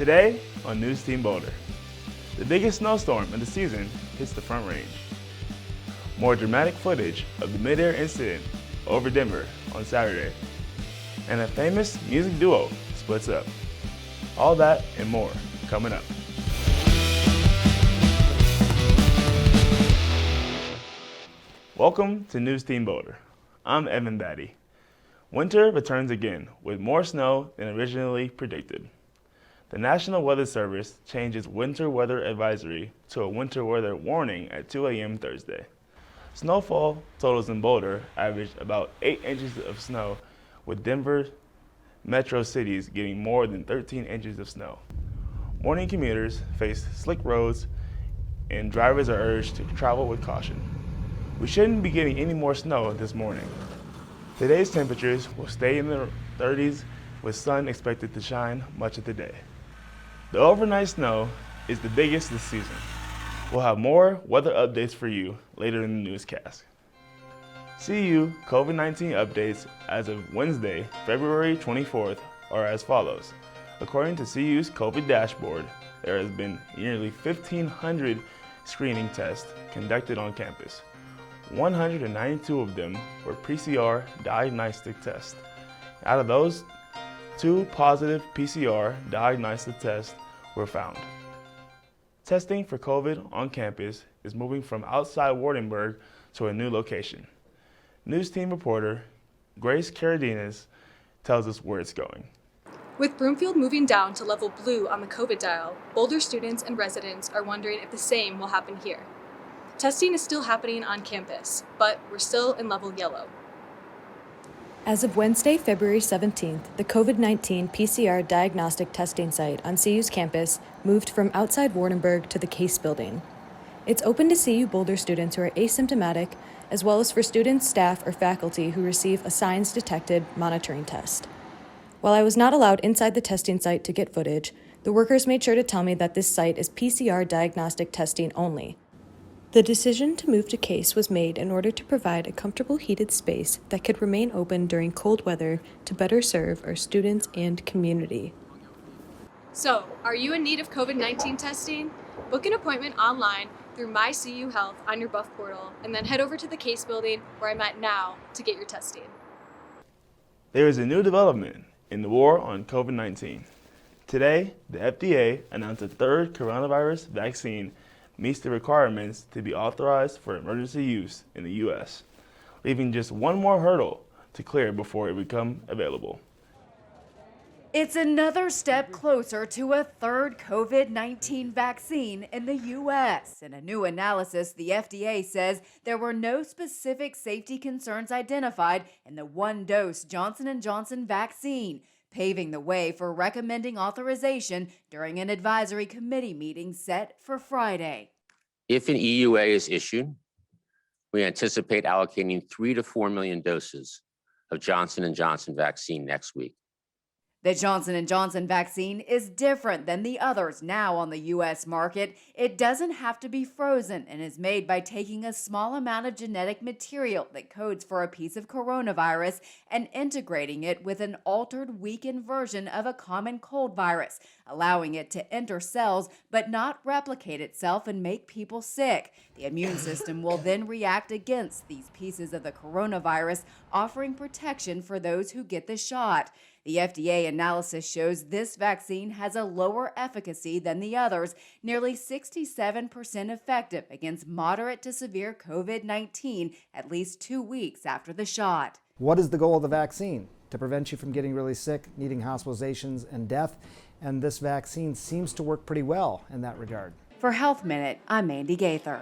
Today on NewsTeam Boulder, the biggest snowstorm of the season hits the Front Range. More dramatic footage of the mid-air incident over Denver on Saturday, and a famous music duo splits up. All that and more coming up. Welcome to NewsTeam Boulder. I'm Evan Batty. Winter returns again with more snow than originally predicted. The National Weather Service changed its winter weather advisory to a winter weather warning at 2 a.m. Thursday. Snowfall totals in Boulder averaged about 8 inches of snow, with Denver metro cities getting more than 13 inches of snow. Morning commuters face slick roads and drivers are urged to travel with caution. We shouldn't be getting any more snow this morning. Today's temperatures will stay in the 30s with sun expected to shine much of the day. The overnight snow is the biggest this season. We'll have more weather updates for you later in the newscast. CU COVID-19 updates as of Wednesday, February 24th are as follows. According to CU's COVID dashboard, there has been nearly 1,500 screening tests conducted on campus. 192 of them were PCR diagnostic tests. Out of those, 2 positive PCR diagnostic tests were found. Testing for COVID on campus is moving from outside Wardenburg to a new location. NewsTeam reporter Grace Cardenas tells us where it's going. With Broomfield moving down to level blue on the COVID dial, Boulder students and residents are wondering if the same will happen here. Testing is still happening on campus, but we're still in level yellow. As of Wednesday, February 17th, the COVID-19 PCR diagnostic testing site on CU's campus moved from outside Wardenburg to the Case Building. It's open to CU Boulder students who are asymptomatic, as well as for students, staff, or faculty who receive a signs-detected monitoring test. While I was not allowed inside the testing site to get footage, the workers made sure to tell me that this site is PCR diagnostic testing only. The decision to move to Case was made in order to provide a comfortable heated space that could remain open during cold weather to better serve our students and community. So, are you in need of COVID-19 testing? Book an appointment online through My CU Health on your Buff portal, and then head over to the Case Building where I'm at now to get your testing. There is a new development in the war on COVID-19. Today, the FDA announced a third coronavirus vaccine meets the requirements to be authorized for emergency use in the U.S., leaving just one more hurdle to clear before it becomes available. It's another step closer to a third COVID-19 vaccine in the U.S. In a new analysis, the FDA says there were no specific safety concerns identified in the one-dose Johnson & Johnson vaccine, paving the way for recommending authorization during an advisory committee meeting set for Friday. If an EUA is issued, we anticipate allocating 3 to 4 million doses of Johnson & Johnson vaccine next week. The Johnson & Johnson vaccine is different than the others now on the U.S. market. It doesn't have to be frozen and is made by taking a small amount of genetic material that codes for a piece of coronavirus and integrating it with an altered, weakened version of a common cold virus, allowing it to enter cells but not replicate itself and make people sick. The immune system will then react against these pieces of the coronavirus, offering protection for those who get the shot. The FDA analysis shows this vaccine has a lower efficacy than the others, nearly 67% effective against moderate to severe COVID-19 at least 2 weeks after the shot. What is the goal of the vaccine? To prevent you from getting really sick, needing hospitalizations and death, and this vaccine seems to work pretty well in that regard. For Health Minute, I'm Andy Gaither.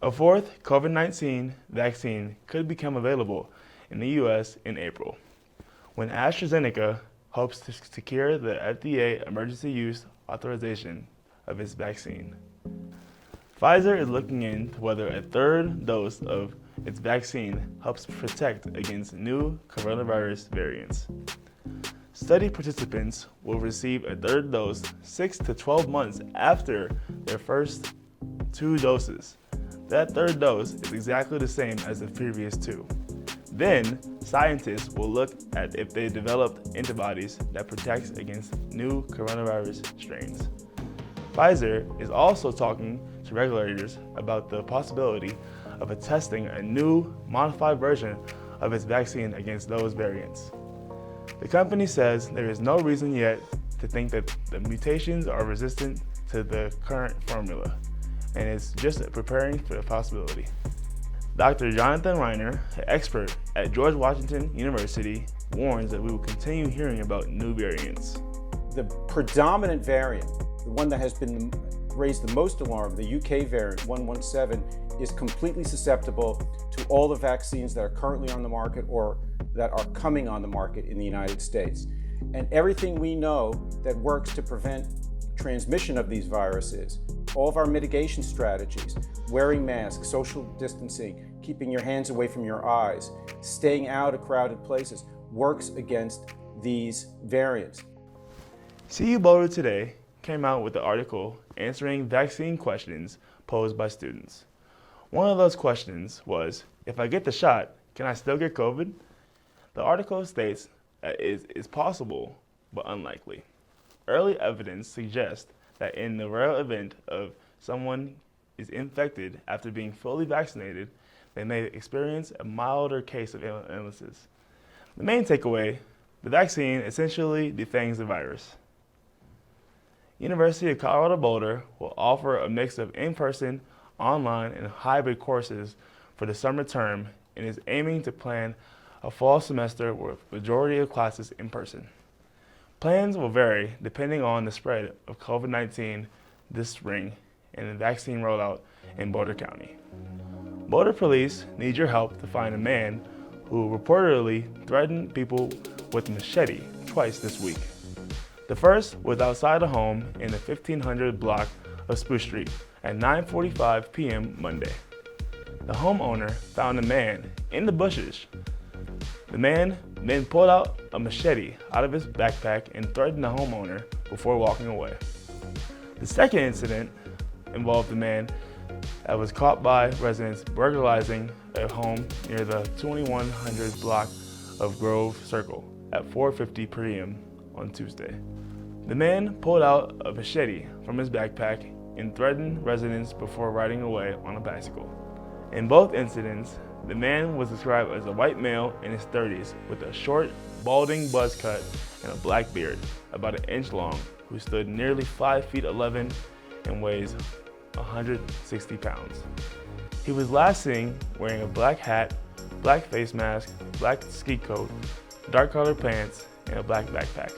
A fourth COVID-19 vaccine could become available in the U.S. in April, when AstraZeneca hopes to secure the FDA emergency use authorization of its vaccine. Pfizer is looking into whether a third dose of its vaccine helps protect against new coronavirus variants. Study participants will receive a third dose 6 to 12 months after their first 2 doses. That third dose is exactly the same as the previous 2. Then, scientists will look at if they developed antibodies that protects against new coronavirus strains. Pfizer is also talking to regulators about the possibility of testing a new, modified version of its vaccine against those variants. The company says there is no reason yet to think that the mutations are resistant to the current formula, and it's just preparing for the possibility. Dr. Jonathan Reiner, an expert at George Washington University, warns that we will continue hearing about new variants. The predominant variant, the one that has been raised the most alarm, the UK variant 117, is completely susceptible to all the vaccines that are currently on the market or that are coming on the market in the United States. And everything we know that works to prevent transmission of these viruses, all of our mitigation strategies, wearing masks, social distancing, keeping your hands away from your eyes, staying out of crowded places, works against these variants. CU Boulder today came out with an article answering vaccine questions posed by students. One of those questions was, if I get the shot, can I still get COVID? The article states that it is possible, but unlikely. Early evidence suggests that in the rare event of someone is infected after being fully vaccinated, they may experience a milder case of illnesses. The main takeaway, the vaccine essentially defangs the virus. University of Colorado Boulder will offer a mix of in-person, online, and hybrid courses for the summer term and is aiming to plan a fall semester with majority of classes in person. Plans will vary depending on the spread of COVID-19 this spring and the vaccine rollout in Boulder County. Boulder police need your help to find a man who reportedly threatened people with a machete twice this week. The first was outside a home in the 1500 block of Spruce Street at 9:45 p.m. Monday. The homeowner found a man in the bushes. The man then pulled out a machete out of his backpack and threatened the homeowner before walking away. The second incident involved a man that was caught by residents burglarizing a home near the 2100 block of Grove Circle at 4:50 p.m. on Tuesday. The man pulled out a machete from his backpack and threatened residents before riding away on a bicycle. In both incidents, the man was described as a white male in his 30s with a short, balding buzz cut and a black beard, about an inch long, who stood nearly 5'11" and weighs 160 pounds. He was last seen wearing a black hat, black face mask, black ski coat, dark colored pants, and a black backpack.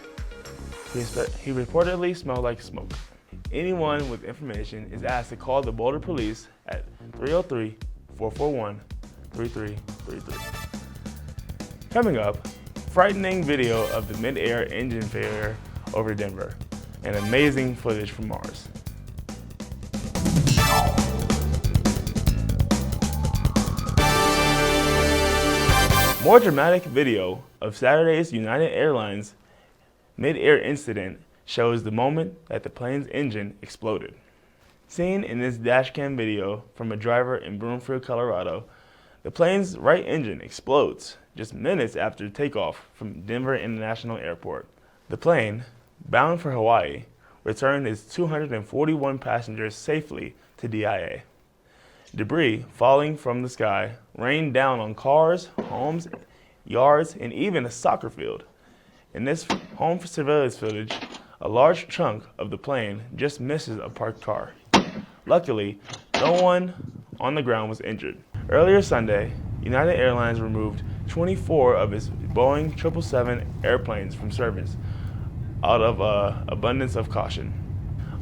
He reportedly smelled like smoke. Anyone with information is asked to call the Boulder Police at 303-441-3333. Coming up, frightening video of the mid-air engine failure over Denver, and amazing footage from Mars. More dramatic video of Saturday's United Airlines mid-air incident shows the moment that the plane's engine exploded. Seen in this dashcam video from a driver in Broomfield, Colorado, the plane's right engine explodes just minutes after takeoff from Denver International Airport. The plane, bound for Hawaii, returned its 241 passengers safely to DIA. Debris falling from the sky rained down on cars, homes, yards, and even a soccer field. In this home surveillance footage, a large chunk of the plane just misses a parked car. Luckily, no one on the ground was injured. Earlier Sunday, United Airlines removed 24 of its Boeing 777 airplanes from service out of abundance of caution.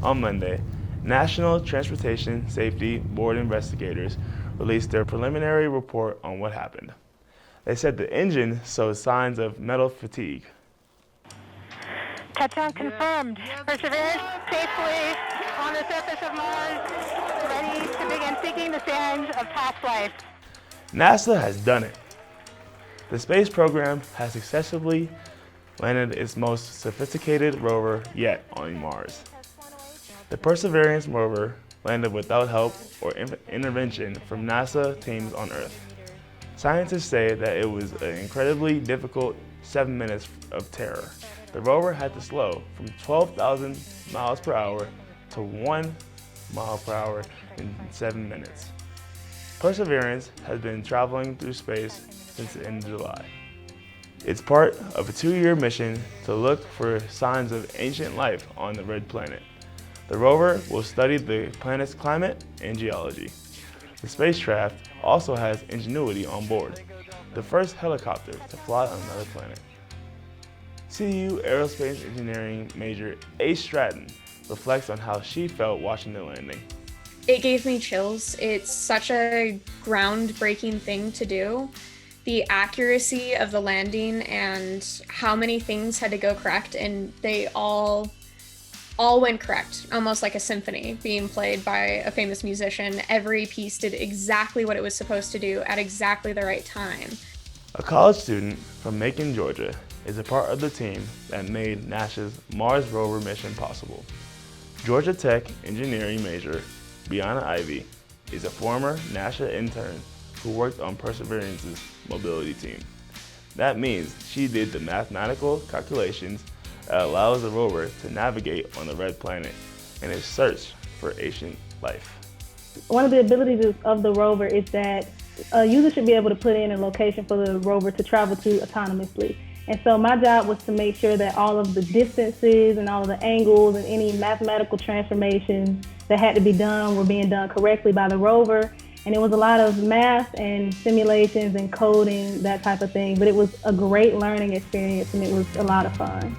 On Monday, National Transportation Safety Board investigators released their preliminary report on what happened. They said the engine showed signs of metal fatigue. Touchdown confirmed. Perseverance safely on the surface of Mars, ready to begin seeking the sands of past life. NASA has done it. The space program has successfully landed its most sophisticated rover yet on Mars. The Perseverance rover landed without help or intervention from NASA teams on Earth. Scientists say that it was an incredibly difficult 7 minutes of terror. The rover had to slow from 12,000 miles per hour to 1 mile per hour in 7 minutes. Perseverance has been traveling through space since the end of July. It's part of a 2-year mission to look for signs of ancient life on the red planet. The rover will study the planet's climate and geology. The spacecraft also has Ingenuity on board, the first helicopter to fly on another planet. CU Aerospace Engineering major Ace Stratton reflects on how she felt watching the landing. It gave me chills. It's such a groundbreaking thing to do. The accuracy of the landing and how many things had to go correct, and they all went correct, almost like a symphony being played by a famous musician. Every piece did exactly what it was supposed to do at exactly the right time. A college student from Macon, Georgia, is a part of the team that made NASA's Mars rover mission possible. Georgia Tech engineering major Brianna Ivy is a former NASA intern who worked on Perseverance's mobility team. That means she did the mathematical calculations that allows the rover to navigate on the red planet in its search for ancient life. One of the abilities of the rover is that a user should be able to put in a location for the rover to travel to autonomously. And so my job was to make sure that all of the distances and all of the angles and any mathematical transformations that had to be done were being done correctly by the rover. And it was a lot of math and simulations and coding, that type of thing. But it was a great learning experience and it was a lot of fun.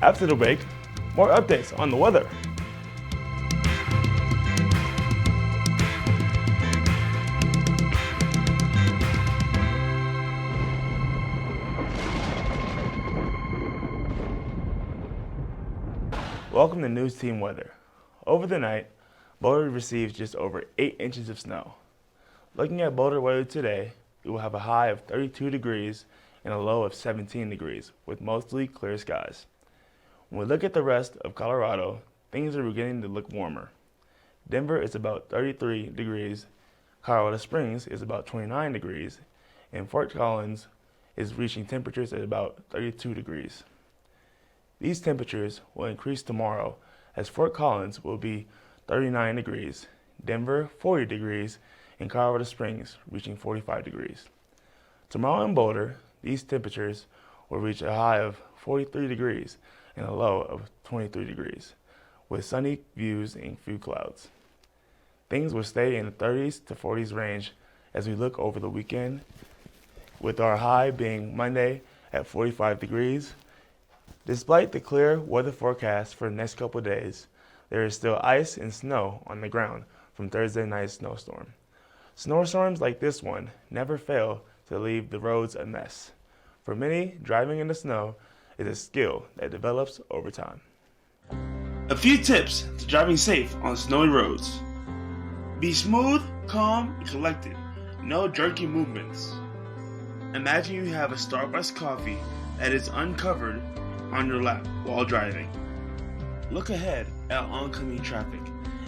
After the break, more updates on the weather. Welcome to NewsTeam Weather. Over the night, Boulder received just over 8 inches of snow. Looking at Boulder weather today, we will have a high of 32 degrees and a low of 17 degrees with mostly clear skies. When we look at the rest of Colorado, things are beginning to look warmer. Denver is about 33 degrees, Colorado Springs is about 29 degrees, and Fort Collins is reaching temperatures at about 32 degrees. These temperatures will increase tomorrow as Fort Collins will be 39 degrees, Denver 40 degrees, and Colorado Springs reaching 45 degrees. Tomorrow in Boulder, these temperatures will reach a high of 43 degrees and a low of 23 degrees, with sunny views and few clouds. Things will stay in the 30s to 40s range as we look over the weekend, with our high being Monday at 45 degrees. Despite the clear weather forecast for the next couple of days, there is still ice and snow on the ground from Thursday night's snowstorm. Snowstorms like this one never fail to leave the roads a mess. For many, driving in the snow is a skill that develops over time. A few tips to driving safe on snowy roads. Be smooth, calm, and collected. No jerky movements. Imagine you have a Starbucks coffee that is uncovered on your lap while driving. Look ahead at oncoming traffic.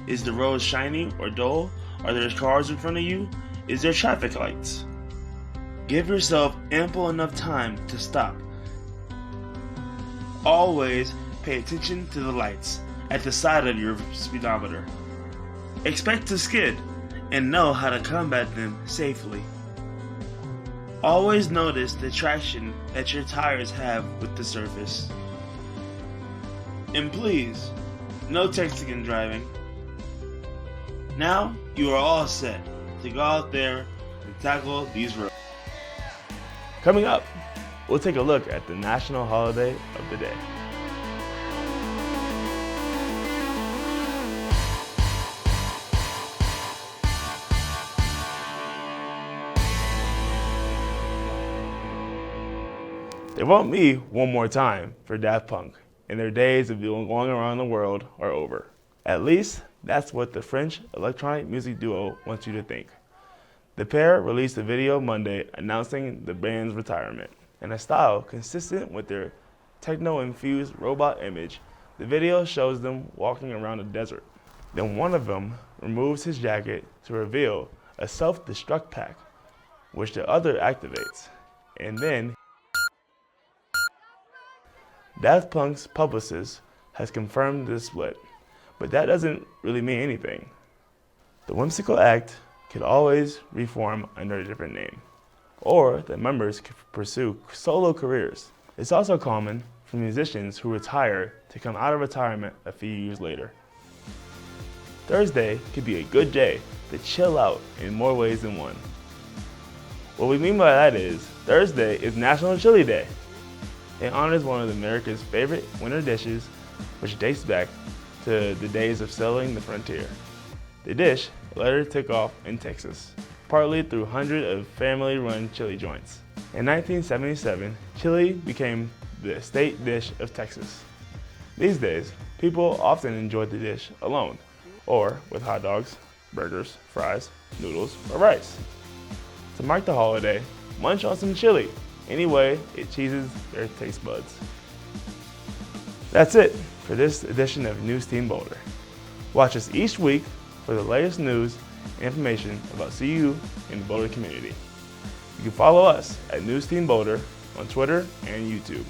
Is the road shiny or dull? Are there cars in front of you? Is there traffic lights? Give yourself ample enough time to stop. Always pay attention to the lights at the side of your speedometer. Expect to skid and know how to combat them safely. Always notice the traction that your tires have with the surface. And please, no texting and driving. Now you are all set to go out there and tackle these roads. Coming up, we'll take a look at the national holiday of the day. They won't be one more time for Daft Punk, and their days of going around the world are over. At least, that's what the French electronic music duo wants you to think. The pair released a video Monday announcing the band's retirement. In a style consistent with their techno-infused robot image, the video shows them walking around a desert. Then one of them removes his jacket to reveal a self-destruct pack. which the other activates. And then Daft Punk's publicist has confirmed this split, but that doesn't really mean anything. The whimsical act could always reform under a different name, or the members could pursue solo careers. It's also common for musicians who retire to come out of retirement a few years later. Thursday could be a good day to chill out in more ways than one. What we mean by that is, Thursday is National Chili Day. It honors one of America's favorite winter dishes, which dates back to the days of sailing the frontier. The dish later took off in Texas, partly through hundreds of family-run chili joints. In 1977, chili became the state dish of Texas. These days, people often enjoy the dish alone, or with hot dogs, burgers, fries, noodles, or rice. To mark the holiday, munch on some chili, any way it cheeses their taste buds. That's it for this edition of NewsTeam Boulder. Watch us each week for the latest news and information about CU and the Boulder community. You can follow us at NewsTeam Boulder on Twitter and YouTube.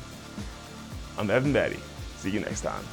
I'm Evan Batty. See you next time.